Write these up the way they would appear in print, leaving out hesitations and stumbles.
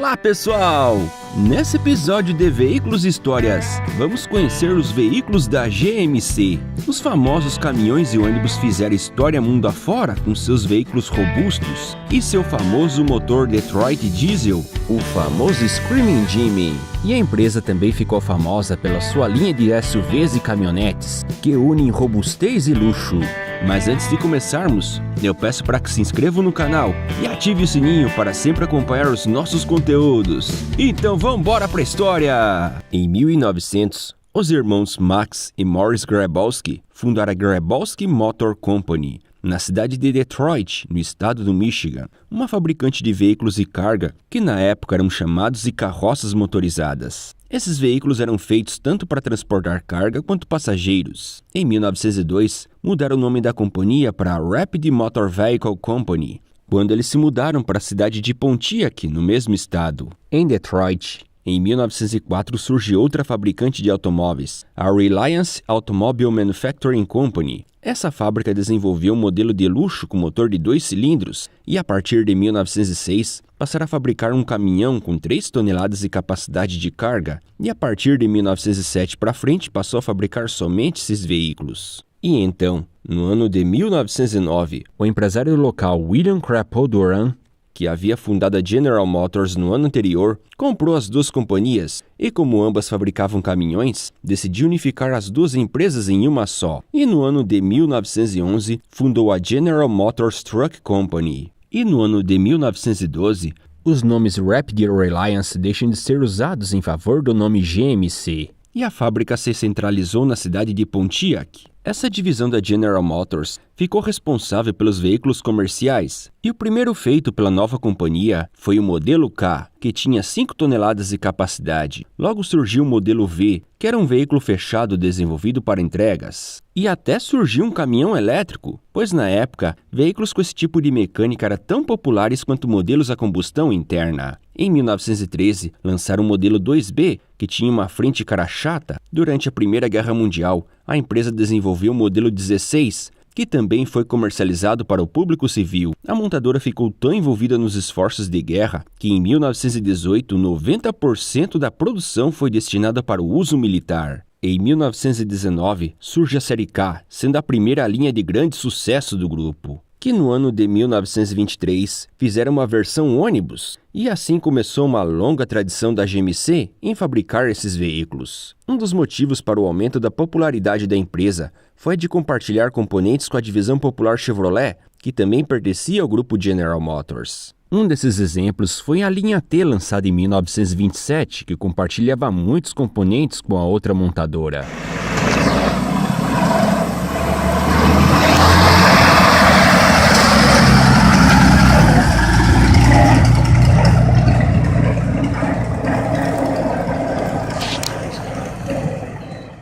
Olá pessoal! Nesse episódio de Veículos e Histórias, vamos conhecer os veículos da GMC. Os famosos caminhões e ônibus fizeram história mundo afora com seus veículos robustos e seu famoso motor Detroit Diesel, o famoso Screaming Jimmy. E a empresa também ficou famosa pela sua linha de SUVs e caminhonetes, que unem robustez e luxo. Mas antes de começarmos, eu peço para que se inscrevam no canal e ative o sininho para sempre acompanhar os nossos conteúdos. Então vambora pra história! Em 1900, os irmãos Max e Morris Grabowski fundaram a Grabowski Motor Company, na cidade de Detroit, no estado do Michigan, uma fabricante de veículos e carga que na época eram chamados de carroças motorizadas. Esses veículos eram feitos tanto para transportar carga quanto passageiros. Em 1902, mudaram o nome da companhia para Rapid Motor Vehicle Company, quando eles se mudaram para a cidade de Pontiac, no mesmo estado. Em Detroit, em 1904 surge outra fabricante de automóveis, a Reliance Automobile Manufacturing Company. Essa fábrica desenvolveu um modelo de luxo com motor de 2 cilindros e, a partir de 1906, passaram a fabricar um caminhão com 3 toneladas de capacidade de carga e, a partir de 1907 para frente, passou a fabricar somente esses veículos. E então, no ano de 1909, o empresário local William Crapo Doran, que havia fundado a General Motors no ano anterior, comprou as duas companhias e, como ambas fabricavam caminhões, decidiu unificar as duas empresas em uma só. E no ano de 1911, fundou a General Motors Truck Company. E no ano de 1912, os nomes Rapid e Reliance deixam de ser usados em favor do nome GMC. E a fábrica se centralizou na cidade de Pontiac. Essa divisão da General Motors ficou responsável pelos veículos comerciais, e o primeiro feito pela nova companhia foi o modelo K, que tinha 5 toneladas de capacidade. Logo surgiu o modelo V, que era um veículo fechado desenvolvido para entregas. E até surgiu um caminhão elétrico, pois na época, veículos com esse tipo de mecânica eram tão populares quanto modelos a combustão interna. Em 1913, lançaram o modelo 2B, que tinha uma frente carachata. Durante a Primeira Guerra Mundial, a empresa desenvolveu o modelo 16, que também foi comercializado para o público civil. A montadora ficou tão envolvida nos esforços de guerra que em 1918, 90% da produção foi destinada para o uso militar. Em 1919, surge a Série K, sendo a primeira linha de grande sucesso do grupo, que no ano de 1923 fizeram uma versão ônibus, e assim começou uma longa tradição da GMC em fabricar esses veículos. Um dos motivos para o aumento da popularidade da empresa foi de compartilhar componentes com a divisão popular Chevrolet, que também pertencia ao grupo General Motors. Um desses exemplos foi a linha T, lançada em 1927, que compartilhava muitos componentes com a outra montadora.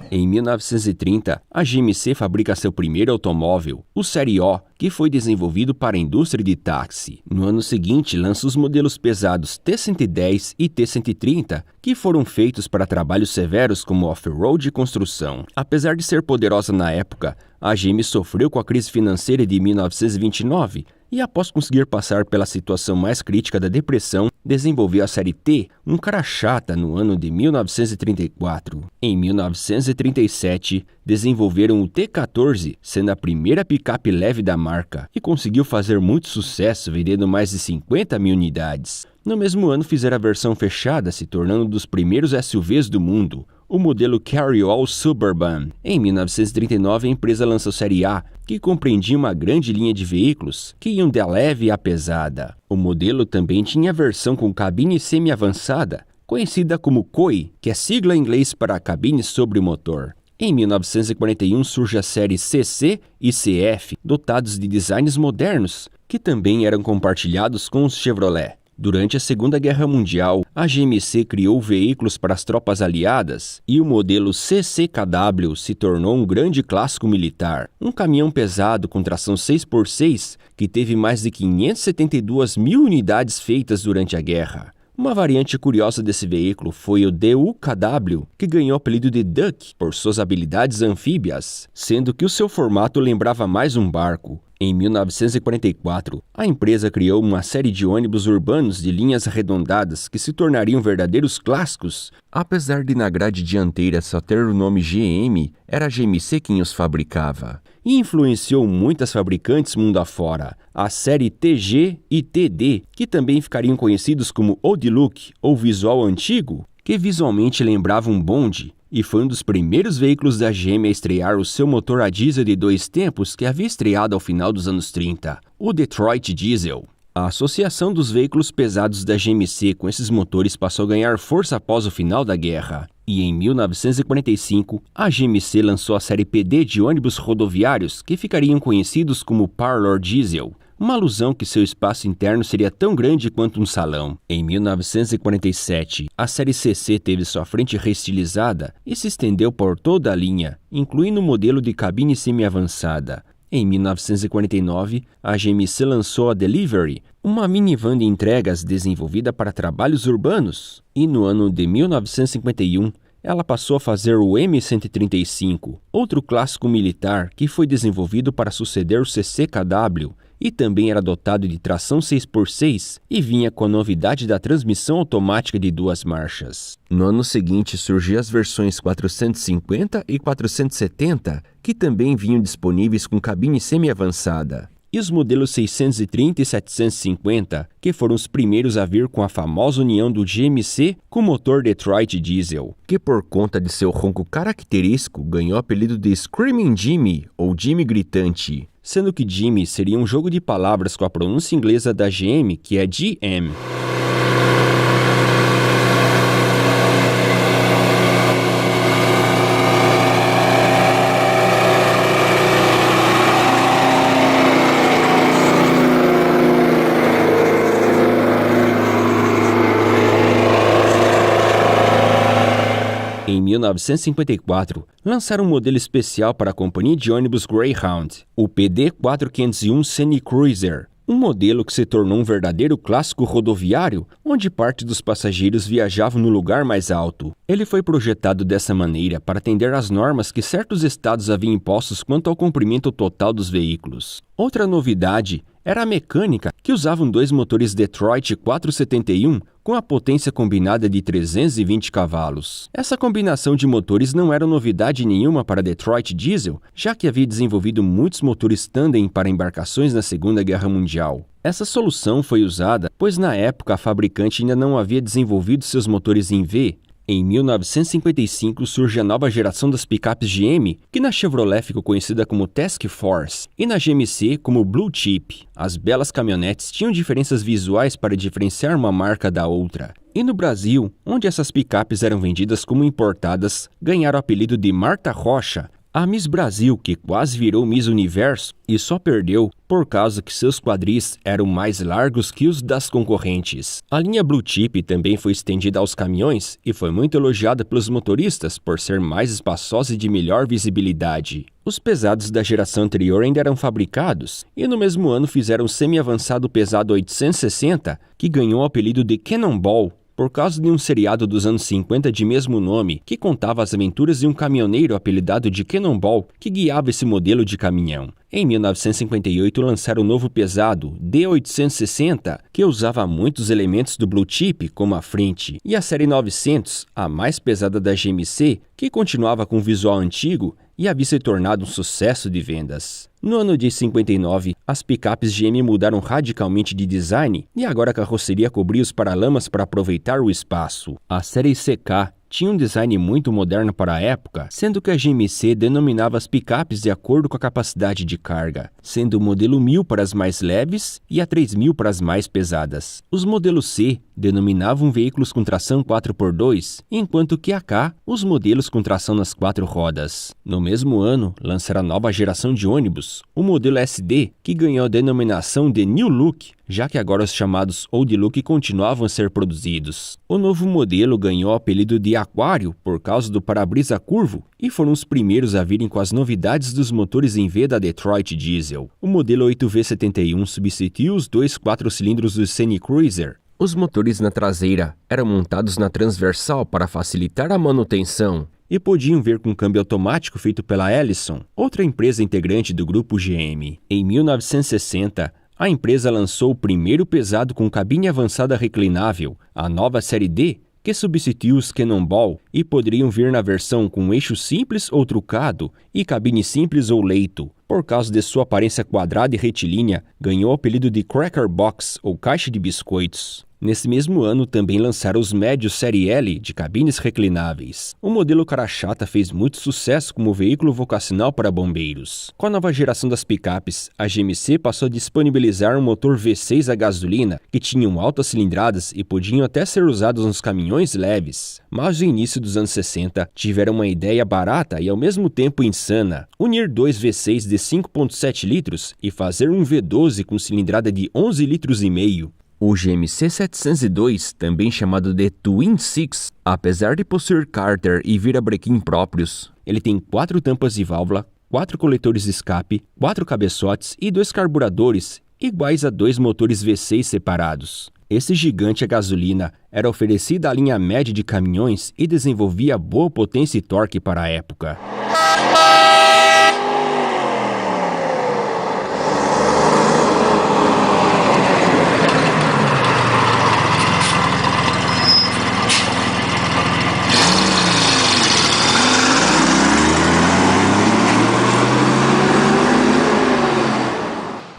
Em 1930, a GMC fabrica seu primeiro automóvel, o Série O, que foi desenvolvido para a indústria de táxi. No ano seguinte, lança os modelos pesados T110 e T130, que foram feitos para trabalhos severos como off-road e construção. Apesar de ser poderosa na época, a GM sofreu com a crise financeira de 1929 e, após conseguir passar pela situação mais crítica da depressão, desenvolveu a Série T, um cara chata, no ano de 1934. Em 1937, desenvolveram o T14, sendo a primeira picape leve da marca, e conseguiu fazer muito sucesso, vendendo mais de 50 mil unidades. No mesmo ano, fizeram a versão fechada, se tornando um dos primeiros SUVs do mundo, o modelo Carryall Suburban. Em 1939, a empresa lançou a Série A, que compreendia uma grande linha de veículos que iam da leve à pesada. O modelo também tinha a versão com cabine semi-avançada, conhecida como COI, que é sigla em inglês para cabine sobre motor. Em 1941 surge a série CC e CF, dotados de designs modernos, que também eram compartilhados com os Chevrolet. Durante a Segunda Guerra Mundial, a GMC criou veículos para as tropas aliadas e o modelo CCKW se tornou um grande clássico militar. Um caminhão pesado com tração 6x6 que teve mais de 572 mil unidades feitas durante a guerra. Uma variante curiosa desse veículo foi o DUKW, que ganhou o apelido de Duck por suas habilidades anfíbias, sendo que o seu formato lembrava mais um barco. Em 1944, a empresa criou uma série de ônibus urbanos de linhas arredondadas que se tornariam verdadeiros clássicos. Apesar de na grade dianteira só ter o nome GM, era a GMC quem os fabricava. E influenciou muitas fabricantes mundo afora. A série TG e TD, que também ficariam conhecidos como Old Look ou visual antigo, que visualmente lembrava um bonde, e foi um dos primeiros veículos da GM a estrear o seu motor a diesel de 2 tempos que havia estreado ao final dos anos 30, o Detroit Diesel. A associação dos veículos pesados da GMC com esses motores passou a ganhar força após o final da guerra. E em 1945, a GMC lançou a série PD de ônibus rodoviários que ficariam conhecidos como Parlor Diesel, uma alusão que seu espaço interno seria tão grande quanto um salão. Em 1947, a série CC teve sua frente reestilizada e se estendeu por toda a linha, incluindo o modelo de cabine semi-avançada. Em 1949, a GMC lançou a Delivery, uma minivan de entregas desenvolvida para trabalhos urbanos. E no ano de 1951, ela passou a fazer o M135, outro clássico militar que foi desenvolvido para suceder o CC-KW, e também era dotado de tração 6x6 e vinha com a novidade da transmissão automática de 2 marchas. No ano seguinte surgiram as versões 450 e 470, que também vinham disponíveis com cabine semi-avançada. E os modelos 630 e 750, que foram os primeiros a vir com a famosa união do GMC com o motor Detroit Diesel, que por conta de seu ronco característico ganhou o apelido de Screaming Jimmy ou Jimmy Gritante, sendo que Jimmy seria um jogo de palavras com a pronúncia inglesa da GM, que é GM. Em 1954, lançaram um modelo especial para a companhia de ônibus Greyhound, o PD-4501 Scenic Cruiser, um modelo que se tornou um verdadeiro clássico rodoviário, onde parte dos passageiros viajavam no lugar mais alto. Ele foi projetado dessa maneira para atender às normas que certos estados haviam impostos quanto ao comprimento total dos veículos. Outra novidade era a mecânica, que usavam 2 motores Detroit 471 com a potência combinada de 320 cavalos. Essa combinação de motores não era novidade nenhuma para Detroit Diesel, já que havia desenvolvido muitos motores tandem para embarcações na Segunda Guerra Mundial. Essa solução foi usada, pois na época a fabricante ainda não havia desenvolvido seus motores em V. Em 1955 surge a nova geração das picapes GM, que na Chevrolet ficou conhecida como Task Force, e na GMC como Blue Chip. As belas caminhonetes tinham diferenças visuais para diferenciar uma marca da outra. E no Brasil, onde essas picapes eram vendidas como importadas, ganharam o apelido de Marta Rocha, a Miss Brasil, que quase virou Miss Universo e só perdeu por causa que seus quadris eram mais largos que os das concorrentes. A linha Blue Chip também foi estendida aos caminhões e foi muito elogiada pelos motoristas por ser mais espaçosa e de melhor visibilidade. Os pesados da geração anterior ainda eram fabricados e no mesmo ano fizeram o semi-avançado pesado 860, que ganhou o apelido de Cannonball, por causa de um seriado dos anos 50 de mesmo nome, que contava as aventuras de um caminhoneiro apelidado de Cannonball, que guiava esse modelo de caminhão. Em 1958 lançaram o novo pesado, D860, que usava muitos elementos do Blue Chip, como a frente, e a série 900, a mais pesada da GMC, que continuava com o visual antigo e havia se tornado um sucesso de vendas. No ano de 59, as picapes GM mudaram radicalmente de design e agora a carroceria cobria os paralamas para aproveitar o espaço. A série CK tinha um design muito moderno para a época, sendo que a GMC denominava as picapes de acordo com a capacidade de carga, sendo o modelo 1000 para as mais leves e a 3000 para as mais pesadas. Os modelos C denominavam veículos com tração 4x2, enquanto que a K, os modelos com tração nas 4 rodas. No mesmo ano, lançaram a nova geração de ônibus, o modelo SD, que ganhou a denominação de New Look, já que agora os chamados Old Look continuavam a ser produzidos. O novo modelo ganhou o apelido de Aquário por causa do para-brisa curvo e foram os primeiros a virem com as novidades dos motores em V da Detroit Diesel. O modelo 8V71 substituiu os 2 4-cilindros do Scenic Cruiser. Os motores na traseira eram montados na transversal para facilitar a manutenção, e podiam vir com câmbio automático feito pela Allison, outra empresa integrante do grupo GM. Em 1960, a empresa lançou o primeiro pesado com cabine avançada reclinável, a nova série D, que substituiu os Cannonball e poderiam vir na versão com eixo simples ou trucado e cabine simples ou leito. Por causa de sua aparência quadrada e retilínea, ganhou o apelido de Cracker Box ou caixa de biscoitos. Nesse mesmo ano, também lançaram os médios Série L de cabines reclináveis. O modelo cara chata fez muito sucesso como veículo vocacional para bombeiros. Com a nova geração das picapes, a GMC passou a disponibilizar um motor V6 a gasolina que tinham altas cilindradas e podiam até ser usados nos caminhões leves. Mas no início dos anos 60, tiveram uma ideia barata e ao mesmo tempo insana: unir dois V6 de 5,7 litros e fazer um V12 com cilindrada de 11,5 litros. O GMC 702, também chamado de Twin Six, apesar de possuir cárter e virabrequim próprios, ele tem 4 tampas de válvula, 4 coletores de escape, 4 cabeçotes e 2 carburadores, iguais a 2 motores V6 separados. Esse gigante a gasolina era oferecido à linha média de caminhões e desenvolvia boa potência e torque para a época.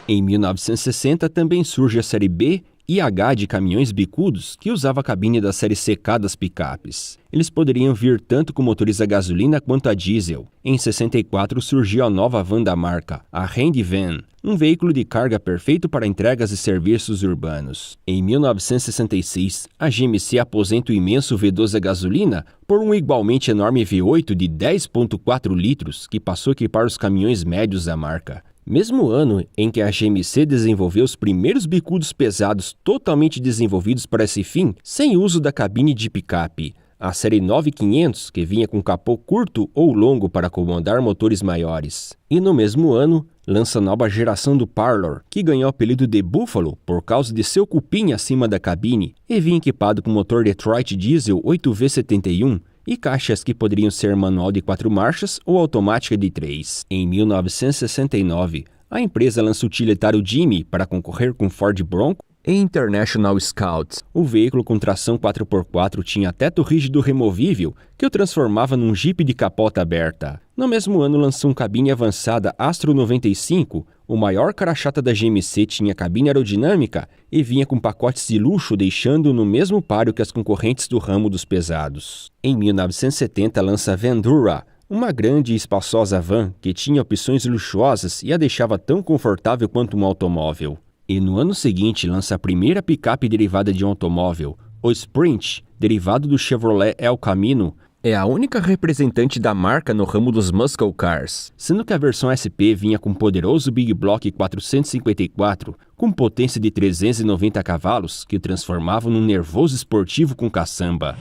Em 1960 também surge a série B e H de caminhões bicudos que usava a cabine da série CK das picapes. Eles poderiam vir tanto com motores a gasolina quanto a diesel. Em 64 surgiu a nova van da marca, a Handy Van, um veículo de carga perfeito para entregas e serviços urbanos. Em 1966, a GMC aposenta o imenso V12 a gasolina por um igualmente enorme V8 de 10,4 litros que passou a equipar os caminhões médios da marca. Mesmo ano em que a GMC desenvolveu os primeiros bicudos pesados totalmente desenvolvidos para esse fim, sem uso da cabine de picape, a série 9500, que vinha com capô curto ou longo para comandar motores maiores. E no mesmo ano, lança a nova geração do Parlor, que ganhou o apelido de Buffalo por causa de seu cupim acima da cabine e vinha equipado com motor Detroit Diesel 8V71, e caixas que poderiam ser manual de 4 marchas ou automática de 3. Em 1969, a empresa lança o utilitário Jimmy para concorrer com Ford Bronco e International Scout. O veículo com tração 4x4 tinha teto rígido removível que o transformava num Jeep de capota aberta. No mesmo ano lançou uma cabine avançada Astro 95, o maior cara chata da GMC tinha cabine aerodinâmica e vinha com pacotes de luxo, deixando-o no mesmo páreo que as concorrentes do ramo dos pesados. Em 1970 lança a Vendura, uma grande e espaçosa van que tinha opções luxuosas e a deixava tão confortável quanto um automóvel. E no ano seguinte lança a primeira picape derivada de um automóvel, o Sprint, derivado do Chevrolet El Camino. É a única representante da marca no ramo dos muscle cars, sendo que a versão SP vinha com um poderoso Big Block 454, com potência de 390 cavalos, que o transformava num nervoso esportivo com caçamba.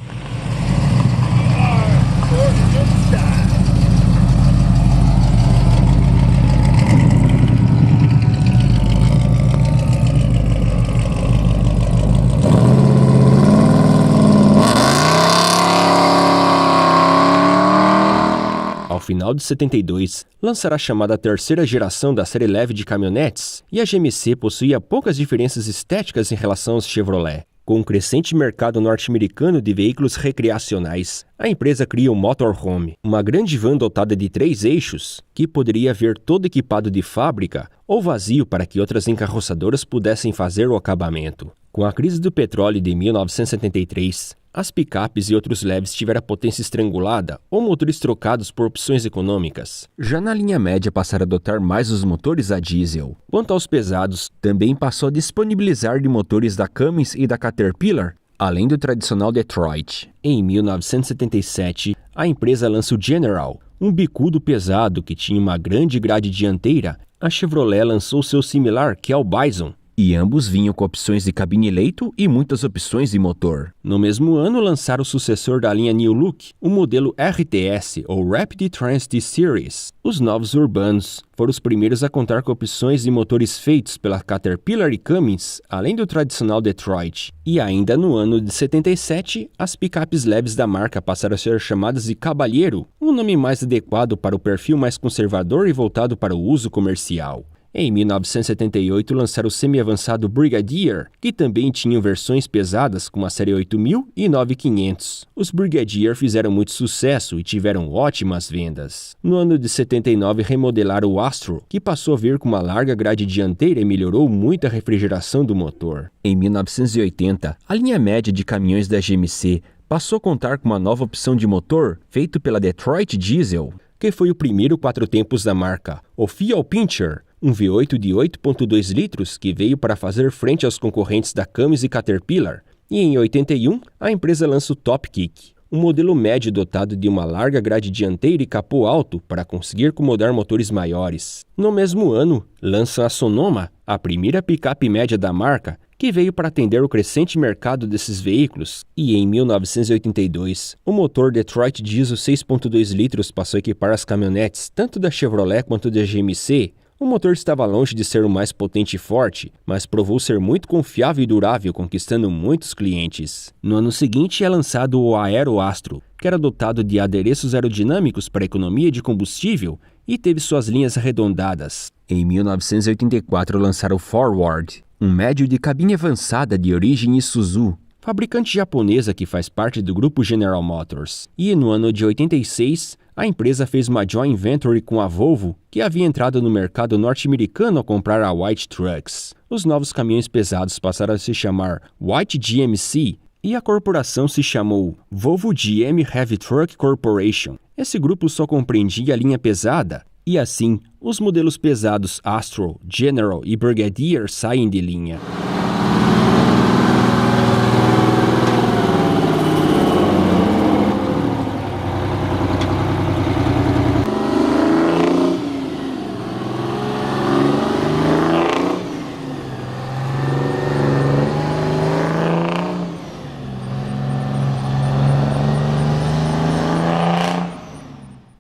Ao final de 72, lançará a chamada terceira geração da série leve de caminhonetes, e a GMC possuía poucas diferenças estéticas em relação aos Chevrolet. Com o crescente mercado norte-americano de veículos recreacionais, a empresa cria o Motorhome, uma grande van dotada de 3 eixos, que poderia vir todo equipado de fábrica ou vazio para que outras encarroçadoras pudessem fazer o acabamento. Com a crise do petróleo de 1973, as picapes e outros leves tiveram a potência estrangulada ou motores trocados por opções econômicas. Já na linha média passaram a adotar mais os motores a diesel. Quanto aos pesados, também passou a disponibilizar de motores da Cummins e da Caterpillar, além do tradicional Detroit. Em 1977, a empresa lança o General, um bicudo pesado que tinha uma grande grade dianteira. A Chevrolet lançou seu similar, que é o Bison, e ambos vinham com opções de cabine-leito e muitas opções de motor. No mesmo ano, lançaram o sucessor da linha New Look, o modelo RTS, ou Rapid Transit Series. Os novos urbanos foram os primeiros a contar com opções de motores feitos pela Caterpillar e Cummins, além do tradicional Detroit. E ainda no ano de 77, as picapes leves da marca passaram a ser chamadas de Caballero, um nome mais adequado para o perfil mais conservador e voltado para o uso comercial. Em 1978, lançaram o semi-avançado Brigadier, que também tinham versões pesadas como a série 8000 e 9500. Os Brigadier fizeram muito sucesso e tiveram ótimas vendas. No ano de 79, remodelaram o Astro, que passou a vir com uma larga grade dianteira e melhorou muito a refrigeração do motor. Em 1980, a linha média de caminhões da GMC passou a contar com uma nova opção de motor feito pela Detroit Diesel, que foi o primeiro 4 tempos da marca, o Fuel Pincher, um V8 de 8,2 litros que veio para fazer frente aos concorrentes da Cummins e Caterpillar. E em 81, a empresa lança o Top Kick, um modelo médio dotado de uma larga grade dianteira e capô alto para conseguir acomodar motores maiores. No mesmo ano, lança a Sonoma, a primeira picape média da marca, que veio para atender o crescente mercado desses veículos. E em 1982, o motor Detroit Diesel 6,2 litros passou a equipar as caminhonetes tanto da Chevrolet quanto da GMC. O motor estava longe de ser o mais potente e forte, mas provou ser muito confiável e durável, conquistando muitos clientes. No ano seguinte é lançado o Aero Astro, que era dotado de adereços aerodinâmicos para economia de combustível e teve suas linhas arredondadas. Em 1984 lançaram o Forward, um médio de cabine avançada de origem Isuzu, fabricante japonesa que faz parte do grupo General Motors. E no ano de 86, a empresa fez uma joint venture com a Volvo, que havia entrado no mercado norte-americano ao comprar a White Trucks. Os novos caminhões pesados passaram a se chamar White GMC e a corporação se chamou Volvo GM Heavy Truck Corporation. Esse grupo só compreendia a linha pesada, e assim, os modelos pesados Astro, General e Brigadier saem de linha.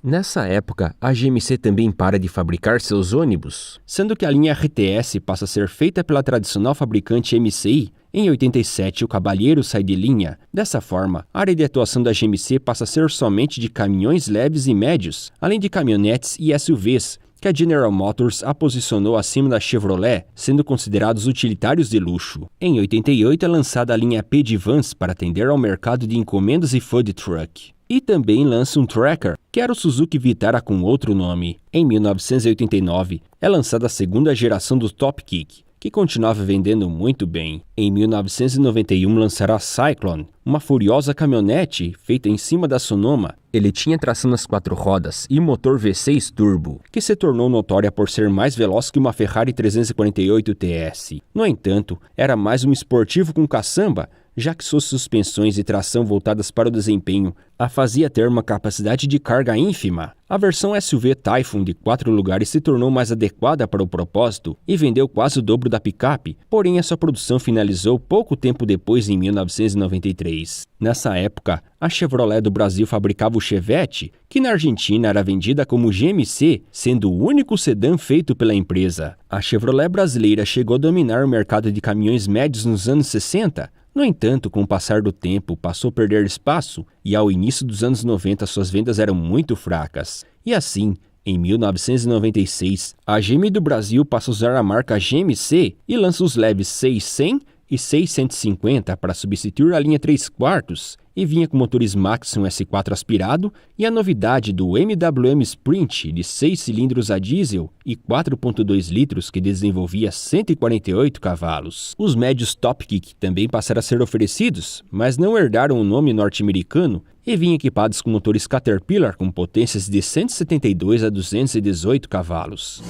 Nessa época, a GMC também para de fabricar seus ônibus, sendo que a linha RTS passa a ser feita pela tradicional fabricante MCI. Em 87, o Caballero sai de linha. Dessa forma, a área de atuação da GMC passa a ser somente de caminhões leves e médios, além de caminhonetes e SUVs, que a General Motors a posicionou acima da Chevrolet, sendo considerados utilitários de luxo. Em 88 é lançada a linha P de vans para atender ao mercado de encomendas e food truck. E também lança um Tracker, que era o Suzuki Vitara com outro nome. Em 1989, é lançada a segunda geração do Top Kick, que continuava vendendo muito bem. Em 1991 lançará a Cyclone, uma furiosa caminhonete feita em cima da Sonoma. Ele tinha tração nas 4 rodas e motor V6 turbo, que se tornou notória por ser mais veloz que uma Ferrari 348 TS. No entanto, era mais um esportivo com caçamba, já que suas suspensões e tração voltadas para o desempenho a fazia ter uma capacidade de carga ínfima. A versão SUV Typhoon de 4 lugares se tornou mais adequada para o propósito e vendeu quase o dobro da picape, porém a sua produção finalizou pouco tempo depois, em 1993. Nessa época, a Chevrolet do Brasil fabricava o Chevette, que na Argentina era vendida como GMC, sendo o único sedã feito pela empresa. A Chevrolet brasileira chegou a dominar o mercado de caminhões médios nos anos 60, no entanto, com o passar do tempo, passou a perder espaço e ao início dos anos 90 suas vendas eram muito fracas. E assim, em 1996, a GM do Brasil passa a usar a marca GMC e lança os leves 600 e 650 para substituir a linha 3/4 e vinha com motores Maxion S4 aspirado e a novidade do MWM Sprint de 6 cilindros a diesel e 4,2 litros que desenvolvia 148 cavalos. Os médios Top Kick também passaram a ser oferecidos, mas não herdaram o nome norte-americano e vinham equipados com motores Caterpillar com potências de 172 a 218 cavalos.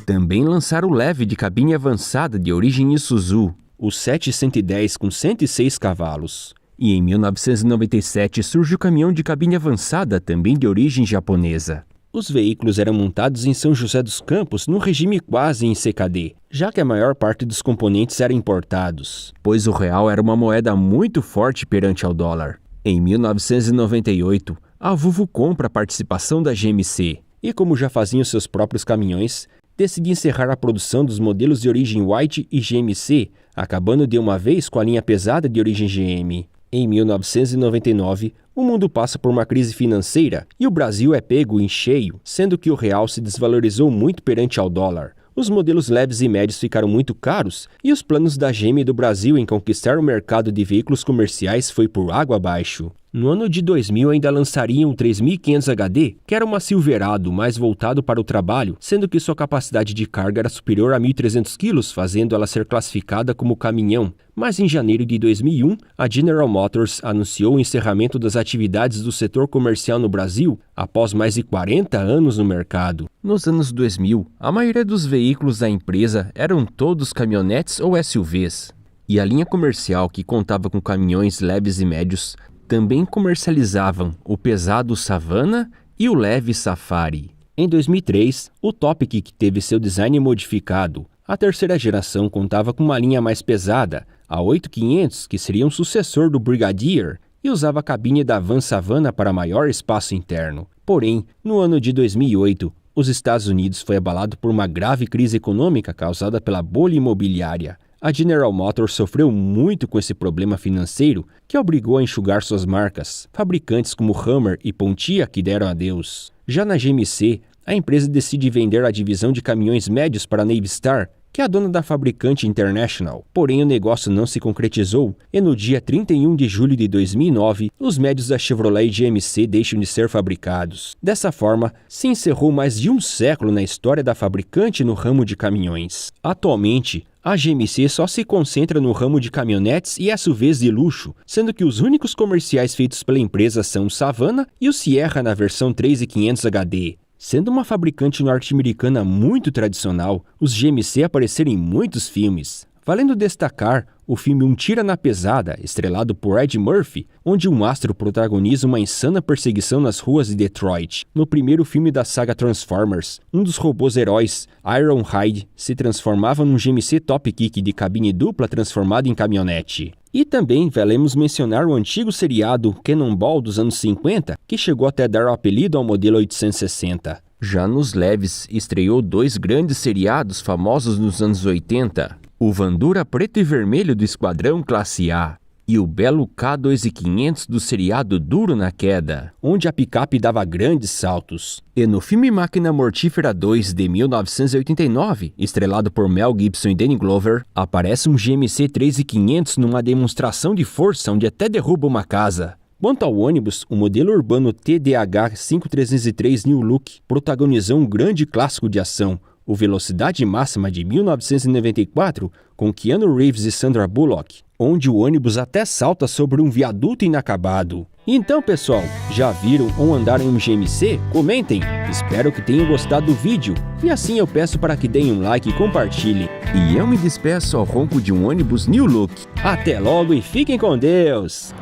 Também lançaram o leve de cabine avançada de origem Isuzu, o 710 com 106 cavalos. E em 1997 surge o caminhão de cabine avançada, também de origem japonesa. Os veículos eram montados em São José dos Campos no regime quase em CKD, já que a maior parte dos componentes eram importados, pois o real era uma moeda muito forte perante ao dólar. Em 1998, a Volvo compra a participação da GMC e, como já faziam seus próprios caminhões, decide encerrar a produção dos modelos de origem White e GMC, acabando de uma vez com a linha pesada de origem GM. Em 1999, o mundo passa por uma crise financeira e o Brasil é pego em cheio, sendo que o real se desvalorizou muito perante ao dólar. Os modelos leves e médios ficaram muito caros e os planos da GM do Brasil em conquistar o mercado de veículos comerciais foi por água abaixo. No ano de 2000 ainda lançariam o 3500 HD, que era uma Silverado mais voltado para o trabalho, sendo que sua capacidade de carga era superior a 1.300 kg, fazendo ela ser classificada como caminhão. Mas em janeiro de 2001, a General Motors anunciou o encerramento das atividades do setor comercial no Brasil após mais de 40 anos no mercado. Nos anos 2000, a maioria dos veículos da empresa eram todos caminhonetes ou SUVs, e a linha comercial, que contava com caminhões leves e médios, também comercializavam o pesado Savana e o leve Safari. Em 2003, o Topic teve seu design modificado. A terceira geração contava com uma linha mais pesada, a 8500, que seria um sucessor do Brigadier, e usava a cabine da Van Savana para maior espaço interno. Porém, no ano de 2008, os Estados Unidos foi abalado por uma grave crise econômica causada pela bolha imobiliária. A General Motors sofreu muito com esse problema financeiro, que obrigou a enxugar suas marcas. Fabricantes como Hammer e Pontiac deram adeus. Já na GMC, a empresa decide vender a divisão de caminhões médios para a Navistar, que é a dona da fabricante International. Porém, o negócio não se concretizou e no dia 31 de julho de 2009, os médios da Chevrolet e GMC deixam de ser fabricados. Dessa forma, se encerrou mais de um século na história da fabricante no ramo de caminhões. Atualmente, a GMC só se concentra no ramo de caminhonetes e SUVs de luxo, sendo que os únicos comerciais feitos pela empresa são o Savana e o Sierra na versão 3500 HD. Sendo uma fabricante norte-americana muito tradicional, os GMC apareceram em muitos filmes. Valendo destacar o filme Um Tira na Pesada, estrelado por Ed Murphy, onde um astro protagoniza uma insana perseguição nas ruas de Detroit. No primeiro filme da saga Transformers, um dos robôs heróis, Ironhide, se transformava num GMC Top Kick de cabine dupla transformado em caminhonete. E também valemos mencionar o antigo seriado Cannonball dos anos 50, que chegou até dar o apelido ao modelo 860. Já nos leves, estreou dois grandes seriados famosos nos anos 80, o Vandura Preto e Vermelho do Esquadrão Classe A e o belo K2500 do seriado Duro na Queda, onde a picape dava grandes saltos. E no filme Máquina Mortífera 2 de 1989, estrelado por Mel Gibson e Danny Glover, aparece um GMC 3500 numa demonstração de força onde até derruba uma casa. Quanto ao ônibus, o modelo urbano TDH 5303 New Look protagonizou um grande clássico de ação, o Velocidade Máxima de 1994, com Keanu Reeves e Sandra Bullock, onde o ônibus até salta sobre um viaduto inacabado. Então, pessoal, já viram ou andaram em um GMC? Comentem! Espero que tenham gostado do vídeo, e assim eu peço para que deem um like e compartilhem. E eu me despeço ao ronco de um ônibus New Look. Até logo e fiquem com Deus!